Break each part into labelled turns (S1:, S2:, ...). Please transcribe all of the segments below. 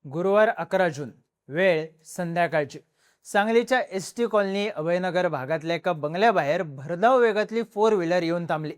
S1: गुरुवार 11 जून, वेळ संध्याकाळची. सांगलीच्या एसटी कॉलनी अभयनगर भागातल्या एका बंगल्याबाहेर भरधाव वेगातली फोर व्हीलर येऊन थांबली.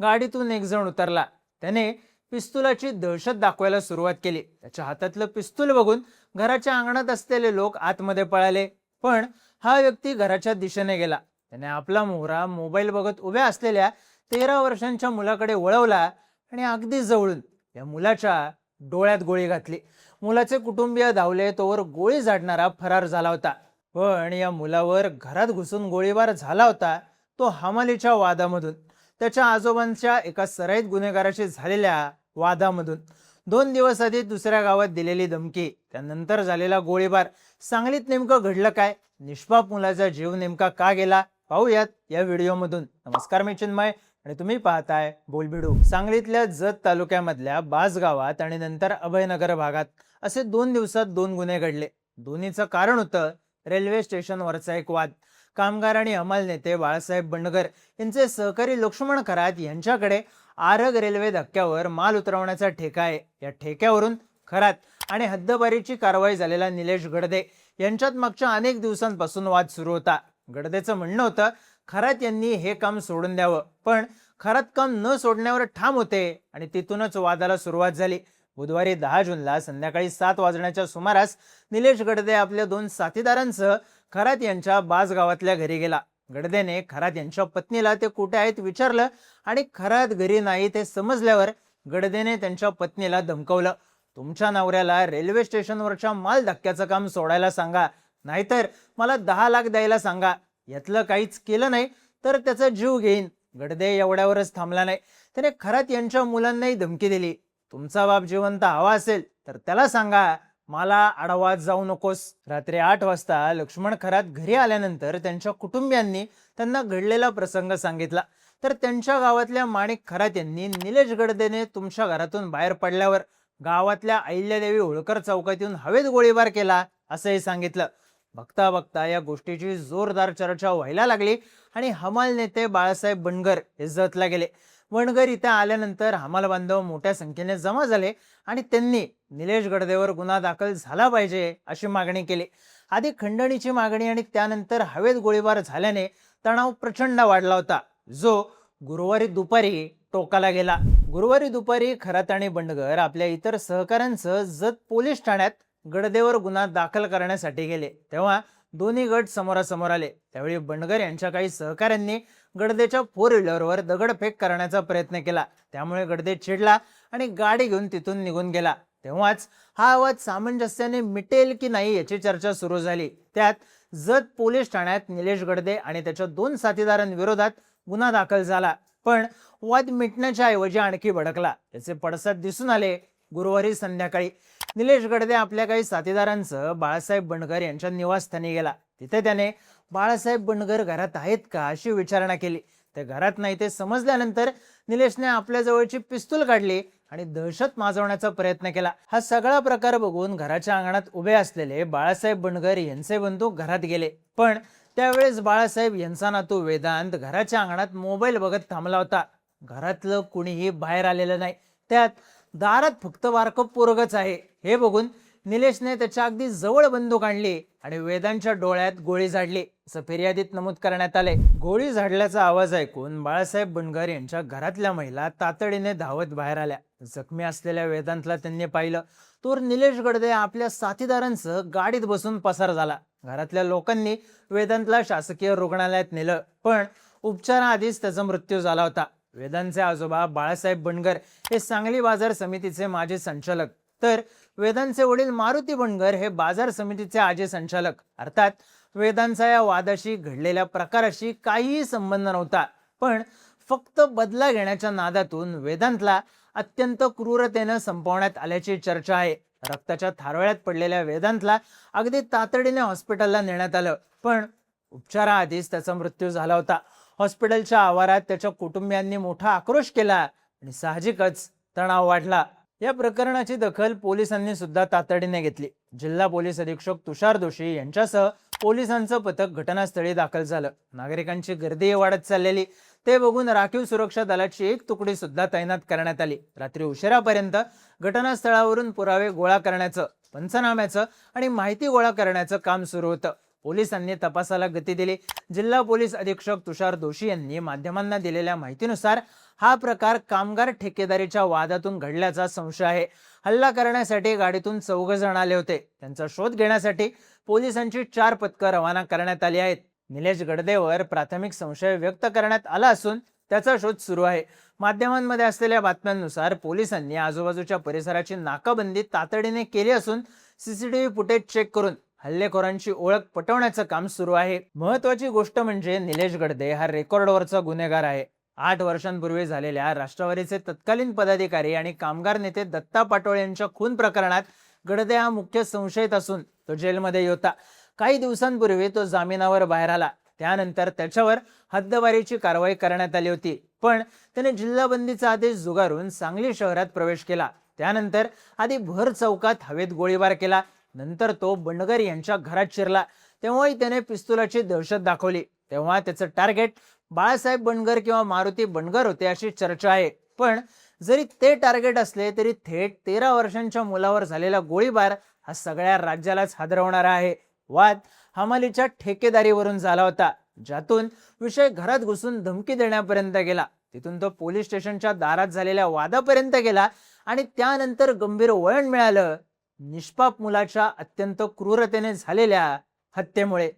S1: गाडीतून एक जण उतरला. त्याने पिस्तुलाची दहशत दाखवायला सुरुवात केली. त्याच्या हातातलं पिस्तूल बघून घराच्या अंगणात असलेले लोक आतमध्ये पळाले. पण हा व्यक्ती घराच्या दिशेने गेला. त्याने आपला मोहरा मोबाईल बघत उभ्या असलेल्या 13 वर्षांच्या मुलाकडे वळवला आणि अगदी जवळून या मुलाच्या डोळ्यात गोळी घातली. मुलाचे कुटुंबीय धावले तोवर गोळी झाडणारा फरार झाला होता. पण या मुलावर घरात घुसून गोळीबार झाला होता तो हमालीच्या वादामधून, त्याच्या आजोबांच्या एका सराईत गुन्हेगाराशी झालेल्या वादामधून. 2 दिवस आधी दुसऱ्या गावात दिलेली धमकी, त्यानंतर झालेला गोळीबार. सांगलीत नेमकं घडलं काय? निष्पाप मुलाचा जीव नेमका का गेला? पाहूयात या व्हिडिओमधून. नमस्कार, मी चिन्मय आणि तुम्ही पाहताय बोलबिडू. सांगलीतल्या जत तालुक्यामधल्या बाज गावात आणि नंतर अभयनगर भागात असे 2 दिवसात 2 गुन्हे घडले. दोन्हीचं कारण होतं रेल्वे स्टेशनवरचा एक वाद. कामगार आणि हमाल नेते बाळासाहेब बंडगर यांचे सहकारी लक्ष्मण खरात यांच्याकडे आरग रेल्वे धक्क्यावर माल उतरवण्याचा ठेका आहे. या ठेक्यावरून खरात आणि हद्दपारीची कारवाई झालेला निलेश गडदे यांच्यात मागच्या अनेक दिवसांपासून वाद सुरू होता. गडदेचं म्हणणं होतं खरात यांनी हे काम सोडून द्यावं, पण खरात काम न सोडण्यावर ठाम होते आणि तिथूनच वादाला सुरुवात झाली. बुधवारी 10 जूनला संध्याकाळी 7 वाजण्याच्या सुमारास निलेश गडदे आपल्या 2 साथीदारांसह खरात यांच्या बाज गावातल्या घरी गेला. गडदेने खरात यांच्या पत्नीला ते कुठे आहेत विचारलं आणि खरात घरी नाही ते समजल्यावर गडदेने त्यांच्या पत्नीला धमकवलं. तुमच्या नवऱ्याला रेल्वे स्टेशनवरच्या माल धक्क्याचं काम सोडायला सांगा, नाहीतर मला 10 लाख द्यायला सांगा. यातलं काहीच केलं नाही तर त्याचा जीव घेईन. गडदे एवढ्यावरच थांबला नाही. त्याने खरात यांच्या मुलांनाही धमकी दिली. तुमचा बाप जिवंत हवा असेल तर त्याला सांगा, मला आडवा जाऊ नकोस. रात्री 8 वाजता लक्ष्मण खरात घरी आल्यानंतर त्यांच्या कुटुंबियांनी त्यांना घडलेला प्रसंग सांगितला. तर त्यांच्या गावातल्या माणिक खरात यांनी निलेश गडदेने तुमच्या घरातून बाहेर पडल्यावर गावातल्या अहिल्यादेवी होळकर चौकात येऊन हवेत गोळीबार केला असंही सांगितलं. बघता बघता या गोष्टीची जोरदार चर्चा व्हायला लागली आणि हमाल नेते बाळासाहेब बंडगर हे जतला गेले. बंडगर इथे आल्यानंतर हमाल बांधव मोठ्या संख्येने जमा झाले आणि त्यांनी निलेश गडदेवर गुन्हा दाखल झाला पाहिजे अशी मागणी केली. आधी खंडणीची मागणी आणि त्यानंतर हवेत गोळीबार झाल्याने तणाव प्रचंड वाढला होता, जो गुरुवारी दुपारी टोकाला गेला. गुरुवारी दुपारी खरात आणि बंडगर आपल्या इतर सहकाऱ्यांसह जत पोलीस ठाण्यात गडदेवर गुन्हा दाखल करण्यासाठी गेले. तेव्हा दोन्ही गट समोरासमोर आले. त्यावेळी बंडगर यांच्या काही सहकाऱ्यांनी गडदेच्या 4 व्हीलरवर दगडफेक करण्याचा प्रयत्न केला. त्यामुळे गडदे चिडला आणि गाडी घेऊन तिथून निघून गेला. तेव्हाच हा आवाज सामंजस्याने मिटेल की नाही याची चर्चा सुरू झाली. त्यात जत पोलीस ठाण्यात निलेश गडदे आणि त्याच्या 2 साथीदारांविरोधात गुन्हा दाखल झाला. पण वाद मिटण्याच्या ऐवजी आणखी भडकला. त्याचे पडसाद दिसून आले गुरुवारी संध्याकाळी. निलेश गडदे आपल्या काही साथीदारांसह बाळासाहेब बंडगर यांच्या निवासस्थानी गेला. तिथे त्याने बाळासाहेब बंडगर घरात आहेत का अशी विचारणा केली. ते घरात नाही ते समजल्यानंतर निलेशने आपल्या जवळची पिस्तूल काढली आणि दहशत माजवण्याचा प्रयत्न केला. हा सगळा प्रकार बघून घराच्या अंगणात उभे असलेले बाळासाहेब बंडगर यांचे बंधू घरात गेले. पण त्यावेळेस बाळासाहेब यांचा नातू वेदांत घराच्या अंगणात मोबाईल बघत थांबला होता. घरातलं कुणीही बाहेर आलेलं नाही. त्यात दारात फक्त बारकं पोरगच आहे. हे बघून निलेशने त्याच्या अगदी जवळ बंदूक आणली आणि वेदांच्या डोळ्यात गोळी झाडली असं फिर्यादीत नमूद करण्यात आले. गोळी झाडल्याचा आवाज ऐकून बाळासाहेब बंडगर यांच्या घरातल्या महिला तातडीने धावत बाहेर आल्या. जखमी असलेल्या वेदांतला त्यांनी पाहिलं. तर निलेश गडदे आपल्या साथीदारांसह गाडीत बसून पसार झाला. घरातल्या लोकांनी वेदांतला शासकीय रुग्णालयात नेलं, पण उपचाराआधीच त्याचा मृत्यू झाला होता. वेदांचे आजोबा बाळासाहेब बंडगर हे सांगली बाजार समितीचे माजी संचालक, तर वेदांचे वडील मारुती बंडगर हे बाजार समितीचे आजी संचालक. अर्थात वेदांचा या वादाशी घडलेल्या प्रकाराशी काहीही संबंध नव्हता. पण फक्त बदला घेण्याच्या नादातून वेदांतला अत्यंत क्रूरतेने संपवण्यात आल्याची चर्चा आहे. रक्ताच्या थारोळ्यात पडलेल्या वेदांतला अगदी तातडीने हॉस्पिटलला नेण्यात आलं, पण उपचाराआधीच त्याचा मृत्यू झाला होता. हॉस्पिटलच्या आवारात त्याच्या कुटुंबियांनी मोठा आक्रोश केला आणि साहजिकच तणाव वाढला. या प्रकरणाची दखल पोलिसांनी सुद्धा तातडीने घेतली. जिल्हा पोलीस अधीक्षक तुषार दोशी यांच्यासह पोलिसांचं पथक घटनास्थळी दाखल झालं. नागरिकांची गर्दी वाढत चाललेली ते बघून राखीव सुरक्षा दलाची एक तुकडी सुद्धा तैनात करण्यात आली. रात्री उशिरापर्यंत घटनास्थळावरून पुरावे गोळा करण्याचं पंचनाम्याचं आणि माहिती गोळा करण्याचं काम सुरू होतं. पोलिसांनी तपासाला गती दिली. जिल्हा पोलीस अधीक्षक तुषार दोशी यांनी माध्यमांना दिलेल्या माहितीनुसार हा प्रकार कामगार ठेकेदारीच्या वादातून घडल्याचा संशय आहे. हल्ला करण्यासाठी गाडीतून 4 जण आले होते. त्यांचा शोध घेण्यासाठी पोलिसांची 4 पथकं रवाना करण्यात आली आहेत. निलेश गडदेवर प्राथमिक संशय व्यक्त करण्यात आला असून त्याचा शोध सुरू आहे. माध्यमांमध्ये असलेल्या बातम्यांनुसार पोलिसांनी आजूबाजूच्या परिसराची नाकाबंदी तातडीने केली असून सीसीटीव्ही फुटेज चेक करून हल्लेखोरांची ओळख पटवण्याचं काम सुरू आहे. महत्वाची गोष्ट म्हणजे निलेश गडदे हा रेकॉर्डवरचा गुन्हेगार आहे. 8 वर्षांपूर्वी झालेल्या राष्ट्रवादीचे तत्कालीन पदाधिकारी आणि कामगार नेते दत्ता पाटोळे यांच्या खून प्रकरणात गडदे हा मुख्य संशयित असून तो जेलमध्ये होता. काही दिवसांपूर्वी तो जामिनावर बाहेर आला. त्यानंतर त्याच्यावर हद्दवारीची कारवाई करण्यात आली होती, पण त्याने जिल्हाबंदीचा आदेश झुगारून सांगली शहरात प्रवेश केला. त्यानंतर आधी भर चौकात हवेत गोळीबार केला. नंतर तो बंडगर यांच्या घरात शिरला. तेव्हाही त्याने पिस्तुलाची दहशत दाखवली. तेव्हा त्याचं टार्गेट बाळासाहेब बंडगर किंवा मारुती बंडगर होते अशी चर्चा आहे. पण जरी ते टार्गेट असले तरी थेट 13 वर्षांच्या मुलावर झालेला गोळीबार हा सगळ्या राज्यालाच हादरवणारा आहे. वाद हमालीच्या ठेकेदारीवरून झाला होता, ज्यातून विषय घरात घुसून धमकी देण्यापर्यंत गेला. तिथून तो पोलीस स्टेशनच्या दारात झालेल्या वादापर्यंत गेला आणि त्यानंतर गंभीर वळण मिळालं निष्पाप मुलाच्या अत्यंत क्रूरतेने झालेल्या हत्येमुळे.